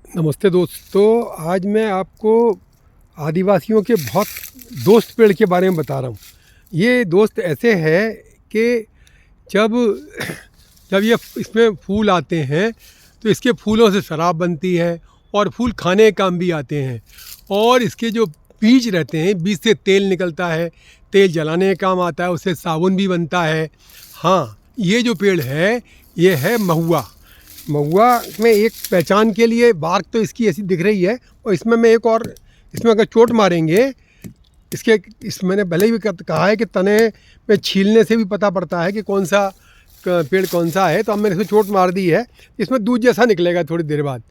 नमस्ते दोस्तों, आज मैं आपको आदिवासियों के बहुत दोस्त पेड़ के बारे में बता रहा हूँ। ये दोस्त ऐसे हैं कि जब जब ये इसमें फूल आते हैं तो इसके फूलों से शराब बनती है और फूल खाने के काम भी आते हैं। और इसके जो बीज रहते हैं, बीज से तेल निकलता है, तेल जलाने का काम आता है, उससे साबुन भी बनता है। हाँ, ये जो पेड़ है ये है महुआ। महुआ में एक पहचान के लिए बार्क तो इसकी ऐसी दिख रही है, और इसमें मैं एक और, इसमें अगर चोट मारेंगे इस मैंने पहले भी कहा है कि तने में छीलने से भी पता पड़ता है कि कौन सा पेड़ कौन सा है। तो अब मैंने इसमें चोट मार दी है, इसमें दूध जैसा निकलेगा थोड़ी देर बाद,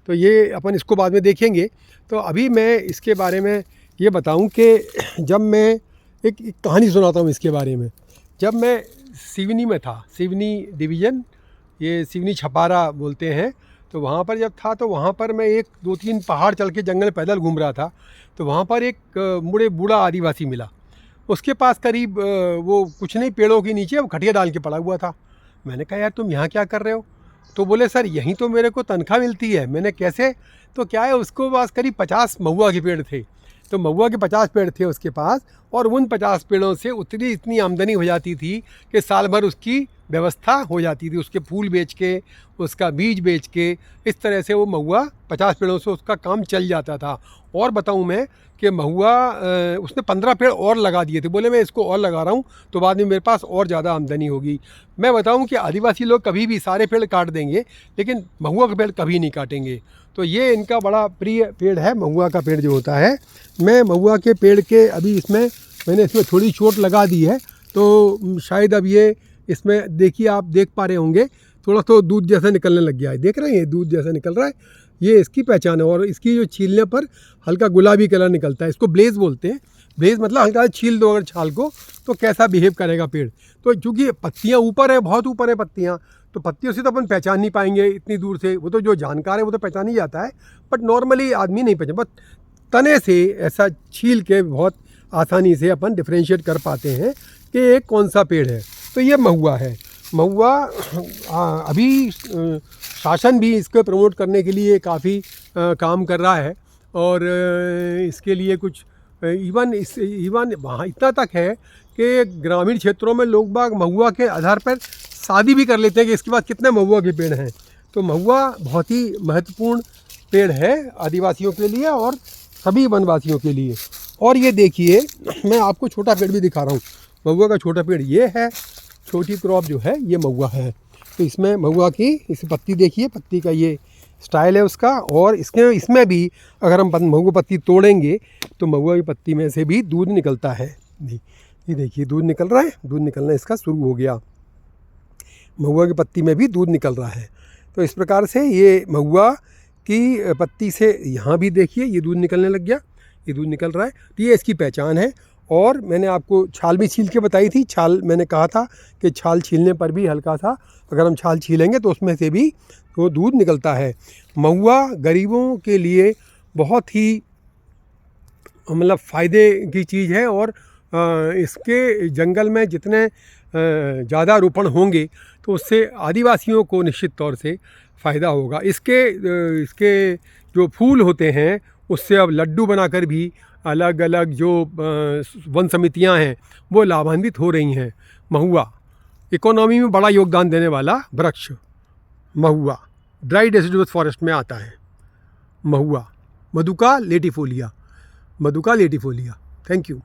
तो ये अपन इसको बाद में देखेंगे। तो अभी मैं इसके बारे में ये बताऊं कि जब मैं एक कहानी सुनाता हूं इसके बारे में। जब मैं सिवनी में था, सिवनी डिवीज़न, ये सिवनी छपारा बोलते हैं, तो वहाँ पर जब था तो वहाँ पर मैं एक 2-3 पहाड़ चल के जंगल पैदल घूम रहा था। तो वहाँ पर एक बूढ़ा आदिवासी मिला। उसके पास करीब वो कुछ नहीं, पेड़ों के नीचे वो खटिया डाल के पड़ा हुआ था। मैंने कहा, यार तुम यहाँ क्या कर रहे हो? तो बोले, सर यहीं तो मेरे को तनख्वाह मिलती है। मैंने, कैसे? तो क्या है, उसको पास करीब 50 महुआ के पेड़ थे। तो महुआ के 50 पेड़ थे उसके पास, और उन 50 पेड़ों से इतनी आमदनी हो जाती थी कि साल भर उसकी व्यवस्था हो जाती थी। उसके फूल बेच के, उसका बीज बेच के, इस तरह से वो महुआ 50 पेड़ों से उसका काम चल जाता था। और बताऊं मैं कि महुआ उसने 15 पेड़ और लगा दिए थे। बोले, मैं इसको और लगा रहा हूँ तो बाद में मेरे पास और ज़्यादा आमदनी होगी। मैं बताऊं कि आदिवासी लोग कभी भी सारे पेड़ काट देंगे, लेकिन महुआ का पेड़ कभी नहीं काटेंगे। तो ये इनका बड़ा प्रिय पेड़ है, महुआ का पेड़ जो होता है। मैं महुआ के पेड़ के अभी मैंने इसमें थोड़ी चोट लगा दी है, तो शायद अब ये इसमें देखिए, आप देख पा रहे होंगे, थोड़ा तो दूध जैसा निकलने लग गया है। देख रहे हैं, दूध जैसा निकल रहा है। ये इसकी पहचान है। और इसकी जो छीलने पर हल्का गुलाबी कलर निकलता है, इसको ब्लेज बोलते हैं। ब्लेज मतलब हल्का छील दो अगर छाल को तो कैसा बिहेव करेगा पेड़। तो चूँकि पत्तियाँ ऊपर है, बहुत ऊपर है पत्तियाँ, तो पत्तियों से तो अपन पहचान नहीं पाएंगे इतनी दूर से। वो तो जो जानकार है वो तो पहचान ही जाता है, बट नॉर्मली आदमी नहीं पहचान। बस तने से ऐसा छील के बहुत आसानी से अपन डिफ्रेंशिएट कर पाते हैं कि एक कौन सा पेड़ है। तो ये महुआ है। महुआ अभी शासन भी इसको प्रमोट करने के लिए काफ़ी काम कर रहा है। और इसके लिए कुछ इवन वहाँ इतना तक है कि ग्रामीण क्षेत्रों में लोग बाग महुआ के आधार पर शादी भी कर लेते हैं कि इसके बाद कितने महुआ के पेड़ हैं। तो महुआ बहुत ही महत्वपूर्ण पेड़ है आदिवासियों के लिए और सभी वनवासियों के लिए। और ये देखिए, मैं आपको छोटा पेड़ भी दिखा रहा हूँ। महुआ का छोटा पेड़ ये है, छोटी क्रॉप जो है ये महुआ है। तो इसमें महुआ की इस पत्ती देखिए, पत्ती का ये स्टाइल है उसका। और इसमें भी अगर हम महुआ पत्ती तोड़ेंगे तो महुआ की पत्ती में से भी दूध निकलता है। ये देखिए, दूध निकल रहा है, दूध निकलना इसका शुरू हो गया। महुआ की पत्ती में भी दूध निकल रहा है। तो इस प्रकार से ये महुआ की पत्ती से यहाँ भी देखिए ये दूध निकलने लग गया, ये दूध निकल रहा है। तो ये इसकी पहचान है। और मैंने आपको छाल भी छील के बताई थी। छाल मैंने कहा था कि छाल छीलने पर भी हल्का सा अगर हम छाल छीलेंगे तो उसमें से भी वो दूध निकलता है। महुआ गरीबों के लिए बहुत ही मतलब फ़ायदे की चीज़ है। और इसके जंगल में जितने ज़्यादा रोपण होंगे तो उससे आदिवासियों को निश्चित तौर से फ़ायदा होगा। इसके जो फूल होते हैं उससे अब लड्डू बनाकर भी अलग अलग जो वन समितियां हैं वो लाभान्वित हो रही हैं। महुआ इकोनॉमी में बड़ा योगदान देने वाला वृक्ष महुआ ड्राई डेसिडुअस फॉरेस्ट में आता है। महुआ Madhuca latifolia, Madhuca latifolia. Thank you.